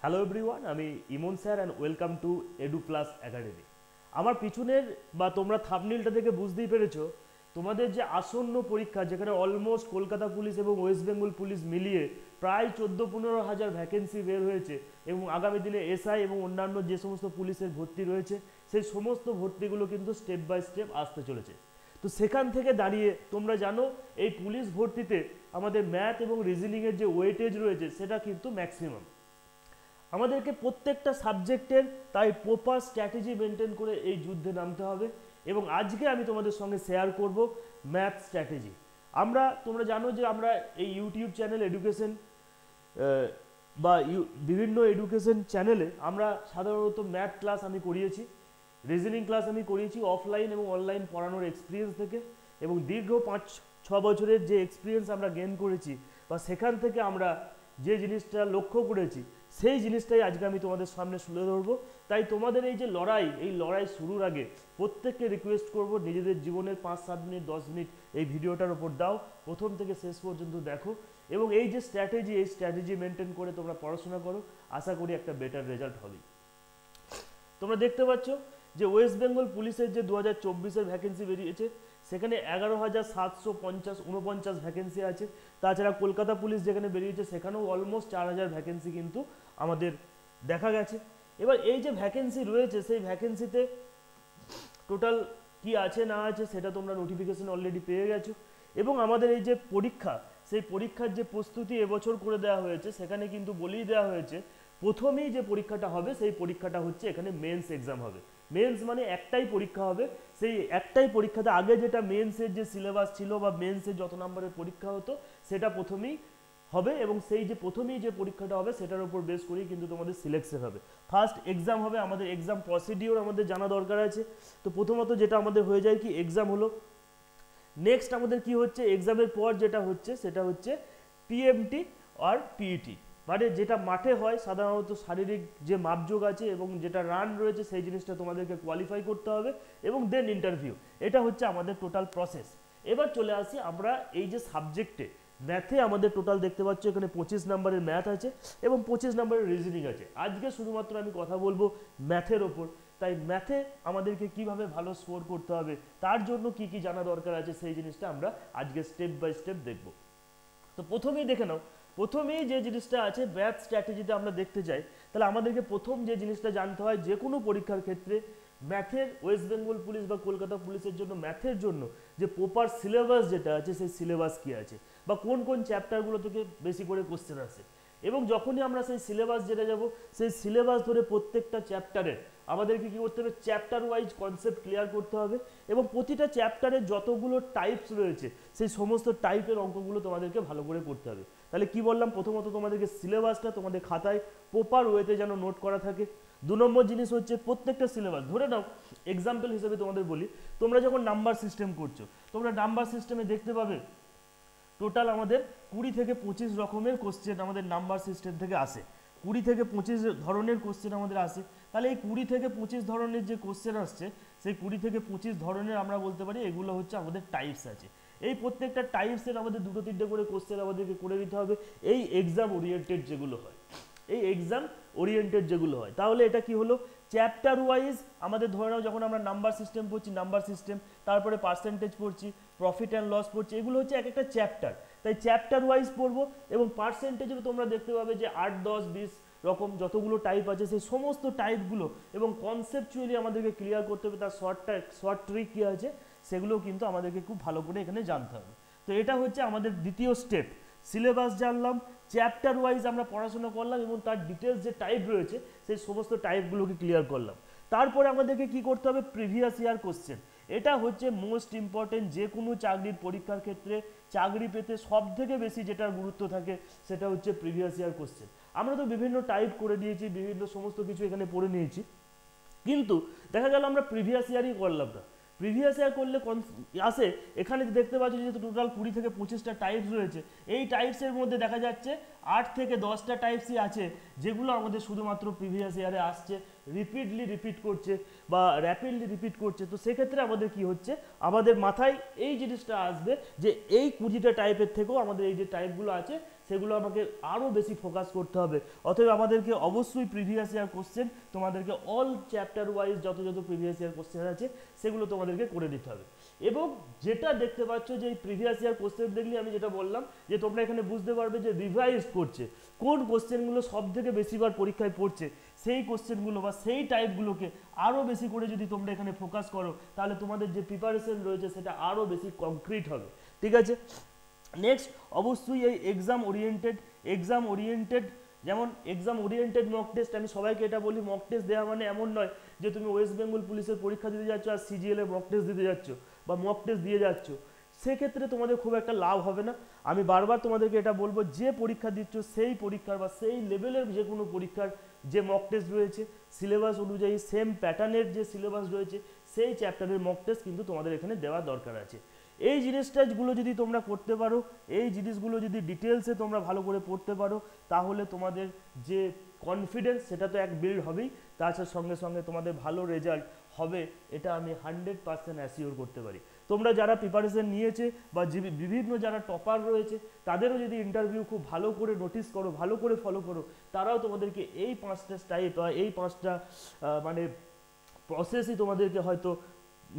Hello everyone, আমি Emon sir and welcome to Edu Plus Academy. আমার পিছনের বা তোমরা থাম্বনেইলটা থেকে বুঝতেই পেরেছো তোমাদের যে আসন্ন পরীক্ষা, যেখানে অলমোস্ট কলকাতা পুলিশ এবং ওয়েস্ট বেঙ্গল পুলিশ মিলিয়ে প্রায় 14-15 হাজার ভ্যাকেন্সি বের হয়েছে এবং আগামী দিনে এসআই এবং অন্যান্য যে সমস্ত পুলিশের ভর্তি রয়েছে সেই সমস্ত ভর্তিগুলো কিন্তু স্টেপ বাই স্টেপ আসতে চলেছে। তো সেখান থেকে দাঁড়িয়ে তোমরা জানো এই পুলিশ ভর্তিতে আমাদের ম্যাথ এবং রিজনিংয়ের যে ওয়েটেজ রয়েছে সেটা কিন্তু ম্যাক্সিমাম। আমাদেরকে প্রত্যেকটা সাবজেক্টের তাই প্রপার স্ট্র্যাটেজি মেনটেন করে এই যুদ্ধে নামতে হবে এবং আজকে আমি তোমাদের সঙ্গে শেয়ার করব ম্যাথ স্ট্র্যাটেজি। তোমরা জানো যে আমরা এই ইউটিউব চ্যানেল এডুকেশন বা বিভিন্ন এডুকেশন চ্যানেলে আমরা সাধারণত ম্যাথ ক্লাস আমি করিয়েছি, রিজনিং ক্লাস আমি করিয়েছি অফলাইন এবং অনলাইন পড়ানোর এক্সপিরিয়েন্স থেকে, এবং দীর্ঘ 5-6 বছরের যে এক্সপিরিয়েন্স আমরা গেইন করেছি বা সেখান থেকে আমরা যে জিনিসটা লক্ষ্য করেছি সেই জিনিসটাই আজকে আমি তোমাদের সামনে তুলে ধরবো। তাই তোমাদের এই যে লড়াই শুরুর আগে প্রত্যেককে রিকোয়েস্ট করব, নিজেদের জীবনের 5-7 মিনিট 10 মিনিট এই ভিডিওটার উপর দাও, প্রথম থেকে শেষ পর্যন্ত দেখো এবং এই যে স্ট্র্যাটেজি মেনটেন করে তোমরা পড়াশোনা করো, আশা করি একটা বেটার রেজাল্ট হবে। তোমরা দেখতে পাচ্ছ যে ওয়েস্ট বেঙ্গল পুলিশের যে 2024-এর ভ্যাকেন্সি বেরিয়েছে সেখানে 11,749 ভ্যাকেন্সি আছে। তাছাড়া কলকাতা পুলিশ যেখানে বেরিয়েছে সেখানেও অলমোস্ট 4,000 ভ্যাকেন্সি কিন্তু আমাদের দেখা গেছে। এবার এই যে ভ্যাকেন্সি রয়েছে সেই ভ্যাকেন্সিতে টোটাল কি আছে না আছে সেটা তোমরা নোটিফিকেশন অলরেডি পেয়ে গেছো এবং আমাদের এই যে পরীক্ষা সেই পরীক্ষার যে প্রস্তুতি এবছর করে দেওয়া হয়েছে সেখানে কিন্তু বলেই দেওয়া হয়েছে প্রথমেই যে পরীক্ষাটা হবে সেই পরীক্ষাটা হচ্ছে এখানে মেন্স এক্সাম হবে। মেন্স মানে একটাই পরীক্ষা হবে, সেই একটাই পরীক্ষাতে আগে যেটা মেন্সের যে সিলেবাস ছিল বা মেন্সের যত নম্বরের পরীক্ষা হতো সেটা প্রথমেই হবে এবং সেই যে প্রথমেই যে পরীক্ষাটা হবে সেটার উপর বেস করেই কিন্তু তোমাদের সিলেকশন হবে। ফার্স্ট এক্সাম হবে, আমাদের এক্সাম প্রসিডিওর আমাদের জানা দরকার আছে। তো প্রথমত যেটা আমাদের হয়ে যায় কি এক্সাম হলো, নেক্সট আমাদের কি হচ্ছে এক্সামের পর যেটা হচ্ছে সেটা হচ্ছে পিএমটি আর পিইটি, মানে যেটা মাঠে হয় সাধারণত শারীরিক যে মাপযোগ আছে এবং যেটা রান রয়েছে সেই জিনিসটা তোমাদেরকে কোয়ালিফাই করতে হবে এবং দেন ইন্টারভিউ। এটা হচ্ছে আমাদের টোটাল প্রসেস। এবার চলে আসি আমরা এই যে সাবজেক্টে ম্যাথে আমাদের টোটাল দেখতে পাচ্ছ এখানে 25 নম্বরের ম্যাথ আছে এবং 25 নম্বরের রিজনিং আছে। আজকে শুধুমাত্র আমি কথা বলবো ম্যাথের ওপর। তাই ম্যাথে আমাদেরকে কিভাবে ভালো স্কোর করতে হবে, তার জন্য কি কি জানা দরকার আছে সেই জিনিসটা আমরা আজকে স্টেপ বাই স্টেপ দেখব। তো প্রথমেই দেখে নাও, প্রথমেই যে জিনিসটা আছে ম্যাথ স্ট্র্যাটেজিতে আমরা দেখতে চাই, তাহলে আমাদেরকে প্রথম যে জিনিসটা জানতে হয় যে কোনো পরীক্ষার ক্ষেত্রে ম্যাথের ওয়েস্ট বেঙ্গল পুলিশ বা কলকাতা পুলিশের জন্য ম্যাথের জন্য যে প্রপার সিলেবাস যেটা আছে সেই সিলেবাস কী আছে বা কোন কোন চ্যাপ্টারগুলো থেকে বেশি করে কোশ্চেন আসে। এবং যখনই আমরা সেই সিলেবাস যেটা যাব সেই সিলেবাস ধরে প্রত্যেকটা চ্যাপ্টারের আমাদেরকে কী করতে হবে, চ্যাপ্টার ওয়াইজ কনসেপ্ট ক্লিয়ার করতে হবে এবং প্রতিটা চ্যাপ্টারের যতগুলো টাইপস রয়েছে সেই সমস্ত টাইপের অঙ্কগুলো তোমাদেরকে ভালো করে করতে হবে। তাহলে কি বললাম, প্রথমত তোমাদেরকে সিলেবাসটা তোমাদের খাতায় প্রপার ওয়েতে যেন নোট করা থাকে। 2 নম্বর জিনিস হচ্ছে প্রত্যেকটা সিলেবাস ধরে নাও, এক্সাম্পল হিসেবে তোমাদের বলি, তোমরা যখন নাম্বার সিস্টেম করছো তোমরা নাম্বার সিস্টেমে দেখতে পাবে টোটাল আমাদের 20 থেকে 25 রকমের কোশ্চেন আমাদের নাম্বার সিস্টেম থেকে আসে। 20 থেকে 25 ধরনের কোশ্চেন আমাদের আসে। তাহলে এই 20 থেকে 25 ধরনের যে কোশ্চেন আসছে সেই 20 থেকে 25 ধরনের আমরা বলতে পারি এগুলো হচ্ছে আমাদের টাইপস আছে। এই প্রত্যেকটা টাইপসের আমাদের 2-3টে করে কোশ্চেন আমাদেরকে করে দিতে হবে এই এক্সাম ওরিয়েন্টেড যেগুলো হয়, তাহলে এটা কি হলো, চ্যাপ্টার ওয়াইজ আমাদের ধরে নাও যখন আমরা নাম্বার সিস্টেম পড়ছি নাম্বার সিস্টেম, তারপরে পার্সেন্টেজ পড়ছি, প্রফিট অ্যান্ড লস পড়ছি, এগুলো হচ্ছে এক একটা চ্যাপ্টার। তাই চ্যাপ্টার ওয়াইজ পড়বো এবং পার্সেন্টেজেরও তোমরা দেখতে পাবে যে 8, 10, 20 রকম যতগুলো টাইপ আছে সেই সমস্ত টাইপগুলো এবং কনসেপচুয়ালি আমাদেরকে ক্লিয়ার করতে হবে, তার শর্ট ট্রিক কী আছে সেগুলোও কিন্তু আমাদেরকে খুব ভালো করে এখানে জানতে হবে। তো এটা হচ্ছে আমাদের দ্বিতীয় স্টেপ, সিলেবাস জানলাম, চ্যাপ্টার ওয়াইজ আমরা পড়াশোনা করলাম এবং তার ডিটেলস যে টাইপ রয়েছে সেই সমস্ত টাইপগুলোকে ক্লিয়ার করলাম। তারপরে আমাদেরকে কি করতে হবে, প্রিভিয়াস ইয়ার কোশ্চেন। এটা হচ্ছে মোস্ট ইম্পর্টেন্ট, যে কোনো চাকরির পরীক্ষার ক্ষেত্রে চাকরি পেতে সব থেকে বেশি যেটার গুরুত্ব থাকে সেটা হচ্ছে প্রিভিয়াস ইয়ার কোশ্চেন। আমরা তো বিভিন্ন টাইপ করে দিয়েছি, বিভিন্ন সমস্ত কিছু এখানে পড়ে নিয়েছি, কিন্তু দেখা গেল আমরা প্রিভিয়াস ইয়ারই করলাম না। প্রিভিয়াস ইয়ার করলে আসে এখানে দেখতে পাচ্ছি যেহেতু টোটাল 20 থেকে 25টা টাইপস রয়েছে, এই টাইপসের মধ্যে দেখা যাচ্ছে 8 থেকে 10টা টাইপসই আছে যেগুলো আমাদের শুধুমাত্র প্রিভিয়াস ইয়ারে আসছে, রিপিট করছে বা র্যাপিডলি রিপিট করছে। তো সেক্ষেত্রে আমাদের কি হচ্ছে, আমাদের মাথায় এই জিনিসটা আসবে যে এই 20টা টাইপের থেকেও আমাদের এই যে টাইপগুলো আছে সেগুলো আমাকে আরও বেশি ফোকাস করতে হবে। অতএব আমাদেরকে অবশ্যই প্রিভিয়াস ইয়ার কোশ্চেন তোমাদেরকে অল চ্যাপ্টার ওয়াইজ যত যত প্রিভিয়াস ইয়ার কোশ্চেন আছে সেগুলো তোমাদেরকে করে দিতে হবে। এবং যেটা দেখতে পাচ্ছ যে এই প্রিভিয়াস ইয়ার কোশ্চেন দেখলে আমি যেটা বললাম যে তোমরা এখানে বুঝতে পারবে যে রিভাইজ করছে কোন কোশ্চেনগুলো সব থেকে বেশিবার পরীক্ষায় পড়ছে, সেই কোশ্চেনগুলো বা সেই টাইপগুলোকে আরও বেশি করে যদি তোমরা এখানে ফোকাস করো তাহলে তোমাদের যে প্রিপারেশন রয়েছে সেটা আরও বেশি কংক্রিট হবে। ঠিক আছে, নেক্সট অবশ্যই এই এক্সাম ওরিয়েন্টেড যেমন এক্সাম ওরিয়েন্টেড মক টেস্ট, আমি সবাইকে এটা বলি মক টেস্ট দেওয়া মানে এমন নয় যে তুমি ওয়েস্ট বেঙ্গল পুলিশের পরীক্ষা দিতে যাচ্ছ আর সিজিএল এর মক টেস্ট দিতে যাচ্ছ বা মক টেস্ট দিয়ে যাচ্ছ, সেক্ষেত্রে তোমাদের খুব একটা লাভ হবে না। আমি বারবার তোমাদেরকে এটা বলবো যে পরীক্ষা দিচ্ছ সেই পরীক্ষার বা সেই লেভেলের যে কোনো পরীক্ষার যে মক টেস্ট রয়েছে সিলেবাস অনুযায়ী সেম প্যাটার্নের যে সিলেবাস রয়েছে সেই চ্যাপ্টারের মক টেস্ট কিন্তু তোমাদের এখানে দেওয়া দরকার আছে। এই জিনিসগুলো যদি তোমরা করতে পারো, এই জিনিসগুলো যদি ডিটেলসে তোমরা ভালো করে পড়তে পারো তাহলে তোমাদের যে কনফিডেন্স সেটা তো এক বিল্ড হবেই, তাছাড়া সঙ্গে সঙ্গে তোমাদের ভালো রেজাল্ট হবে, এটা আমি 100% অ্যাসিওর করতে পারি। তোমরা যারা প্রিপারেশন নিয়েছে বা বিভিন্ন যারা টপার রয়েছে তাদেরও যদি ইন্টারভিউ খুব ভালো করে নোটিস করো, ভালো করে ফলো করো, তারাও তোমাদেরকে এই 5টা টাইপ বা এই 5টা মানে প্রসেসই তোমাদেরকে হয়তো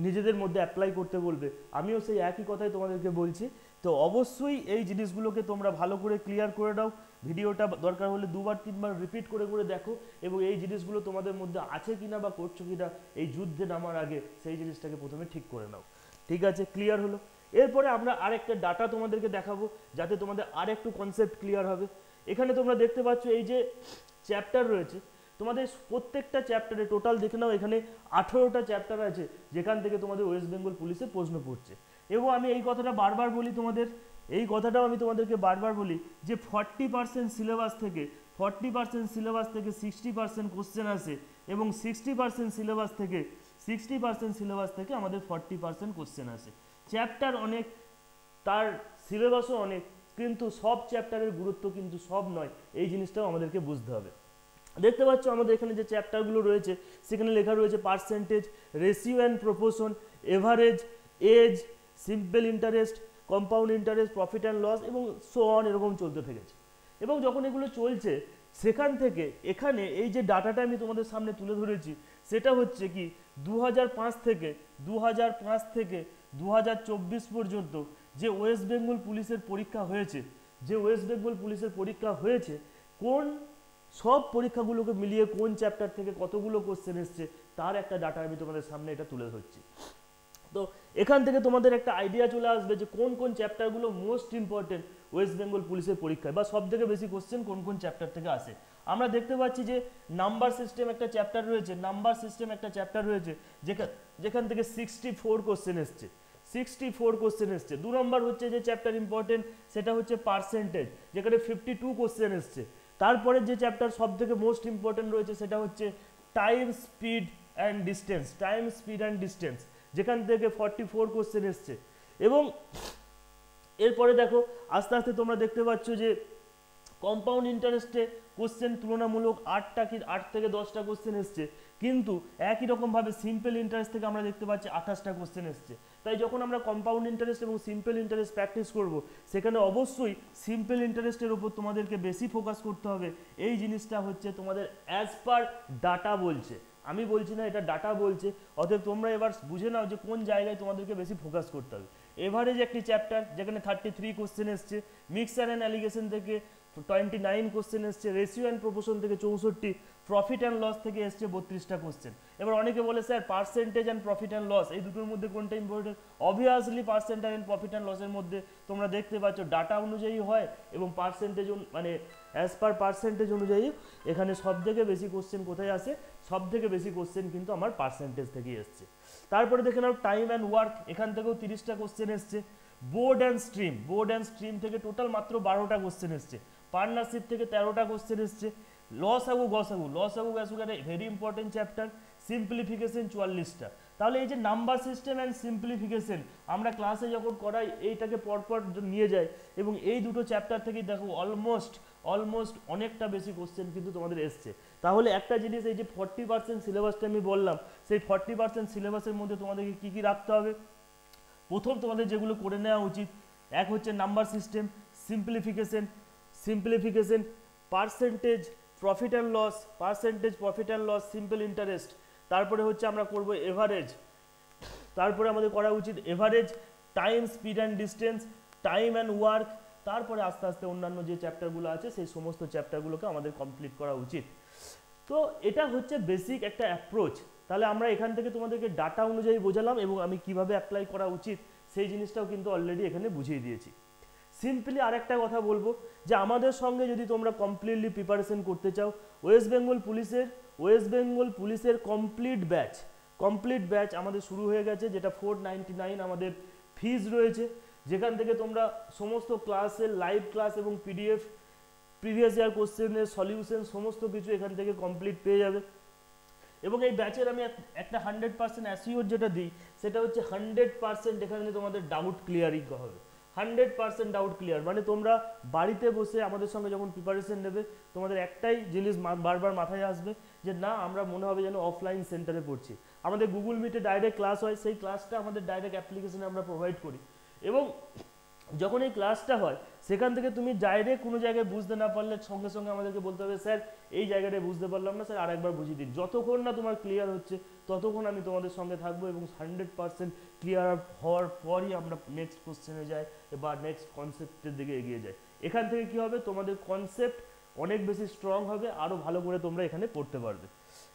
নিজেদের মধ্যে অ্যাপ্লাই করতে বলবে। আমিও সেই একই কথাই তোমাদেরকে বলছি। তো অবশ্যই এই জিনিসগুলোকে তোমরা ভালো করে ক্লিয়ার করে দাও, ভিডিওটা দরকার হলে 2বার 3বার রিপিট করে করে দেখো এবং এই জিনিসগুলো তোমাদের মধ্যে আছে কিনা বা করছো কিনা এই যুদ্ধে নামার আগে সেই জিনিসটাকে প্রথমে ঠিক করে নাও। ঠিক আছে, ক্লিয়ার হলো। এরপরে আমরা আরেকটা ডাটা তোমাদেরকে দেখাবো যাতে তোমাদের আরেকটু কনসেপ্ট ক্লিয়ার হবে। এখানে তোমরা দেখতে পাচ্ছ এই যে চ্যাপ্টার রয়েছে তোমাদের প্রত্যেকটা চ্যাপ্টারে টোটাল দেখে নাও এখানে 18টা চ্যাপ্টার আছে যেখান থেকে তোমাদের ওয়েস্ট বেঙ্গল পুলিশের প্রশ্ন পড়ছে। এবং আমি এই কথাটা বারবার বলি তোমাদের, এই কথাটাও আমি তোমাদেরকে বারবার বলি যে 40% সিলেবাস থেকে 60% কোশ্চেন আসে এবং 60% সিলেবাস থেকে আমাদের 40% কোশ্চেন আসে। চ্যাপ্টার অনেক, তার সিলেবাসও অনেক, কিন্তু সব চ্যাপ্টারের গুরুত্ব কিন্তু সব নয়, এই জিনিসটাও আমাদেরকে বুঝতে হবে। দেখতে পাচ্ছ আমাদের এখানে যে চ্যাপ্টারগুলো রয়েছে সেখানে লেখা রয়েছে percentage, ratio and proportion, average, age, simple interest, compound interest, profit and loss এবং সো অন, এরকম চলতে থেকেছে। এবং যখন এগুলো চলছে সেখান থেকে এখানে এই যে ডাটাটা আমি তোমাদের সামনে তুলে ধরেছি সেটা হচ্ছে কি 2005 থেকে 2024 পর্যন্ত যে ওয়েস্ট বেঙ্গল পুলিশের পরীক্ষা হয়েছে কোন সব পরীক্ষাগুলোকে মিলিয়ে কোন চ্যাপ্টার থেকে কতগুলো কোশ্চেন এসছে তার একটা ডাটা আমি তোমাদের সামনে এটা তুলে ধরছি। তো এখান থেকে তোমাদের একটা আইডিয়া চলে আসবে যে কোন কোন চ্যাপ্টারগুলো মোস্ট ইম্পর্টেন্ট ওয়েস্ট বেঙ্গল পুলিশের পরীক্ষায় বা সব থেকে বেশি কোশ্চেন কোন কোন চ্যাপ্টার থেকে আসে। আমরা দেখতে পাচ্ছি যে নাম্বার সিস্টেম একটা চ্যাপ্টার রয়েছে, যেখান থেকে 64 কোশ্চেন এসছে। 2 নম্বর হচ্ছে যে চ্যাপ্টার ইম্পর্টেন্ট সেটা হচ্ছে পার্সেন্টেজ, যেখানে 52 কোশ্চেন এসছে। তারপরে যে চ্যাপ্টার সব থেকে মোস্ট ইম্পর্টেন্ট রয়েছে সেটা হচ্ছে টাইম স্পিড অ্যান্ড ডিস্টেন্স, যেখান থেকে 44 কোশ্চেন এসছে। এবং এরপরে দেখো আস্তে আস্তে তোমরা দেখতে পাচ্ছ যে কম্পাউন্ড ইন্টারেস্টে কোশ্চেন তুলনামূলক 8 থেকে 10টা কোশ্চেন এসছে, কিন্তু একই রকমভাবে সিম্পল ইন্টারেস্ট থেকে আমরা দেখতে পাচ্ছি 28টা কোশ্চেন এসছে। তাই যখন আমরা কম্পাউন্ড ইন্টারেস্ট এবং সিম্পল ইন্টারেস্ট প্র্যাকটিস করব সেখানে অবশ্যই সিম্পল ইন্টারেস্টের উপর তোমাদেরকে বেশি ফোকাস করতে হবে। এই জিনিসটা হচ্ছে তোমাদের অ্যাজ পার ডাটা বলছে, আমি বলছি না, এটা ডাটা বলছে। অতএব তোমরা এবার বুঝে নাও যে কোন জায়গায় তোমাদেরকে বেশি ফোকাস করতে হবে। এভারেজ একটি চ্যাপ্টার যেখানে 33 কোশ্চেন এসছে, মিক্সার অ্যান্ড অ্যালিগেশন থেকে 29 কোশ্চেন এসছে, রেশিও অ্যান্ড প্রপোর্শন থেকে 64, প্রফিট অ্যান্ড লস থেকে এসছে 32টা কোশ্চেন। এবার অনেকে বলে sir percentage and profit and loss এই দুটোর মধ্যে কোনটা important? Obviously percentage and profit and লসের মধ্যে তোমরা দেখতে পাচ্ছ ডাটা অনুযায়ী হয় এবং পার্সেন্টেজ মানে অ্যাজ পার পার্সেন্টেজ অনুযায়ী এখানে সব থেকে বেশি কোশ্চেন কোথায় আসে? সব থেকে বেশি কোশ্চেন কিন্তু আমার পার্সেন্টেজ থেকেই এসছে। তারপরে দেখে নাও টাইম অ্যান্ড ওয়ার্ক, এখান থেকেও 30টা কোশ্চেন এসছে। বোর্ড অ্যান্ড স্ট্রিম থেকে টোটাল মাত্র 12টা কোশ্চেন এসছে। পার্টনারশিপ থেকে 13টা কোশ্চেন এসছে। লসাগু গসাগু ভেরি ইম্পর্টেন্ট চ্যাপ্টার। সিম্পলিফিকেশন 44টা। তাহলে এই যে নাম্বার সিস্টেম অ্যান্ড সিম্পলিফিকেশন আমরা ক্লাসে যখন করাই এইটাকে পরপর নিয়ে যাই এবং এই দুটো চ্যাপ্টার থেকেই দেখো অলমোস্ট অনেকটা বেশি কোশ্চেন কিন্তু তোমাদের এসছে। তাহলে একটা জিনিস, এই যে 40% সিলেবাসটা আমি বললাম সেই 40% সিলেবাসের মধ্যে তোমাদেরকে কী কী রাখতে হবে? প্রথম তোমাদের যেগুলো করে নেওয়া উচিত, এক হচ্ছে number system, simplification, simplification, percentage profit and loss, simple interest, তারপরে হচ্ছে আমরা করব এভারেজ, তারপরে আমাদের করা উচিত average, time, speed and distance, time and work, তারপরে আস্তে আস্তে অন্যান্য যে চ্যাপ্টারগুলো আছে সেই সমস্ত চ্যাপ্টারগুলোকে আমাদের কমপ্লিট করা উচিত। তো এটা হচ্ছে বেসিক একটা অ্যাপ্রোচ। তাহলে আমরা এখান থেকে তোমাদেরকে ডাটা অনুযায়ী বোঝালাম এবং আমি কিভাবে অ্যাপ্লাই করা উচিত সেই জিনিসটাও কিন্তু অলরেডি এখানে বুঝিয়ে দিয়েছি। সিম্পলি আরেকটা কথা বলবো যে আমাদের সঙ্গে যদি তোমরা কমপ্লিটলি প্রিপারেশন করতে চাও, ওয়েস্ট বেঙ্গল পুলিশের কমপ্লিট ব্যাচ আমাদের শুরু হয়ে গেছে, যেটা 499 আমাদের ফিজ রয়েছে, যেখান থেকে তোমরা সমস্ত ক্লাসের লাইভ ক্লাস এবং পিডিএফ, প্রিভিয়াস ইয়ার কোশ্চেনের সলিউশন সমস্ত কিছু এখান থেকে কমপ্লিট পেয়ে যাবে। এবং এই ব্যাচের আমি একটা 100% অ্যাসিওর যেটা দিই সেটা হচ্ছে 100% এখানে তোমাদের ডাউট ক্লিয়ারিং হবে, 100% ডাউট ক্লিয়ার। মানে তোমরা বাড়িতে বসে আমাদের সঙ্গে যখন প্রিপারেশন নেবে তোমাদের একটাই জিনিস বারবার মাথায় আসবে যে না, আমরা মনে হবে যেন অফলাইন সেন্টারে পড়ছি। আমাদের গুগল মিটে ডাইরেক্ট ক্লাস হয়, সেই ক্লাসটা আমাদের ডাইরেক্ট অ্যাপ্লিকেশনে আমরা প্রোভাইড করি, এবং যখন এই ক্লাসটা হয় সেখান থেকে তুমি ডাইরেক্ট কোনো জায়গায় বুঝতে না পারলে সঙ্গে সঙ্গে আমাদেরকে বলতে হবে স্যার এই জায়গাটায় বুঝতে পারলাম না, স্যার আরেকবার বুঝিয়ে দিন। যতক্ষণ না তোমার ক্লিয়ার হচ্ছে ততক্ষণ আমি তোমাদের সঙ্গে থাকবো, এবং 100% ক্লিয়ার হওয়ার পরই আমরা নেক্সট কোশ্চেনে যাই বা নেক্সট কনসেপ্টের দিকে এগিয়ে যাই। এখান থেকে কি হবে, তোমাদের কনসেপ্ট অনেক বেশি স্ট্রং হবে, আরও ভালো করে তোমরা এখানে পড়তে পারবে।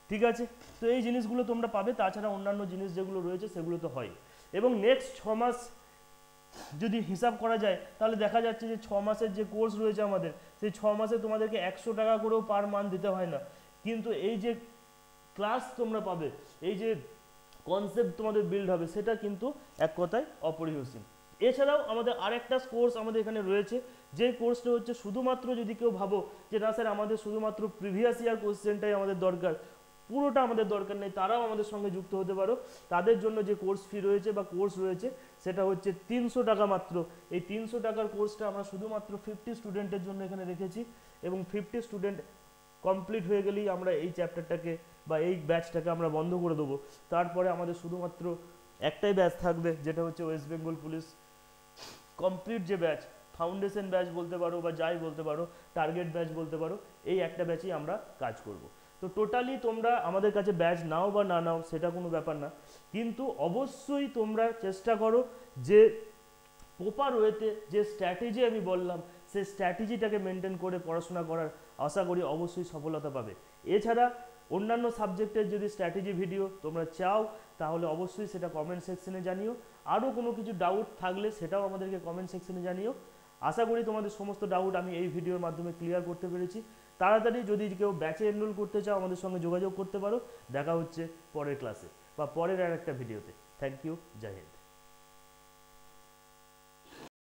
ঠিক আছে, তো এই জিনিসগুলো তোমরা পাবে, তাছাড়া অন্যান্য জিনিস যেগুলো রয়েছে সেগুলো তো হয়। এবং নেক্সট 6 মাস যদি হিসাব করা যায় তাহলে দেখা যাচ্ছে যে 6 মাসের যে কোর্স রয়েছে আমাদের, সেই 6 মাসে তোমাদেরকে 100 টাকা করেও পার মান্থ দিতে হয় না, কিন্তু এই যে ক্লাস তোমরা পাবে, এই যে কনসেপ্ট তোমাদের বিল্ড হবে, সেটা কিন্তু এক কথায় অপরিহার্য। এছাড়াও আমাদের আরেকটা কোর্স আমাদের এখানে রয়েছে, যে কোর্সটা হচ্ছে শুধুমাত্র যদি কেউ ভাবো যে না স্যার আমাদের শুধুমাত্র প্রিভিয়াস ইয়ার কোশ্চেনটাই আমাদের দরকার, পুরোটা আমাদের দরকার নেই, তারাও আমাদের সঙ্গে যুক্ত হতে পারো। তাদের জন্য যে কোর্স ফি রয়েছে বা কোর্স রয়েছে সেটা হচ্ছে 300 টাকা মাত্র। এই 300 টাকার কোর্সটা আমরা শুধুমাত্র 50 স্টুডেন্টের জন্য এখানে রেখেছি, এবং 50 স্টুডেন্ট কমপ্লিট হয়ে গেলেই আমরা এই চ্যাপ্টারটাকে বা এই ব্যাচটাকে আমরা বন্ধ করে দেবো। তারপরে আমাদের শুধুমাত্র একটাই ব্যাচ থাকবে, যেটা হচ্ছে ওয়েস্ট বেঙ্গল পুলিশ কমপ্লিট যে ব্যাচ, ফাউন্ডেশন ব্যাচ বলতে পারো বা যাই বলতে পারো, টার্গেট ব্যাচ বলতে পারো, এই একটা ব্যাচেই আমরা কাজ করব। তো টোটালি তোমরা আমাদের কাছে ব্যাচ নাও বা না নাও সেটা কোনো ব্যাপার না, কিন্তু অবশ্যই তোমরা চেষ্টা করো যে প্রপার ওয়েতে যে স্ট্র্যাটেজি আমি বললাম সেই স্ট্র্যাটেজিটাকে মেনটেন করে পড়াশোনা করার আশা করি অবশ্যই সফলতা পাবে। এছাড়া অন্যান্য সাবজেক্টের যদি স্ট্র্যাটেজি ভিডিও তোমরা চাও তাহলে অবশ্যই সেটা কমেন্ট সেকশনে জানিও, আরও কোনো কিছু ডাউট থাকলে সেটাও আমাদেরকে কমেন্ট সেকশনে জানিও। আশা করি তোমাদের সমস্ত ডাউট আমি এই ভিডিওর মাধ্যমে ক্লিয়ার করতে পেরেছি। তাড়াতাড়ি যদি কেউ ব্যাচে এনরোল করতে চাও আমাদের সঙ্গে যোগাযোগ করতে পারো। দেখা হচ্ছে পরের ক্লাসে বা পরের আর একটা ভিডিওতে। থ্যাংক ইউ, জয় হিন্দ।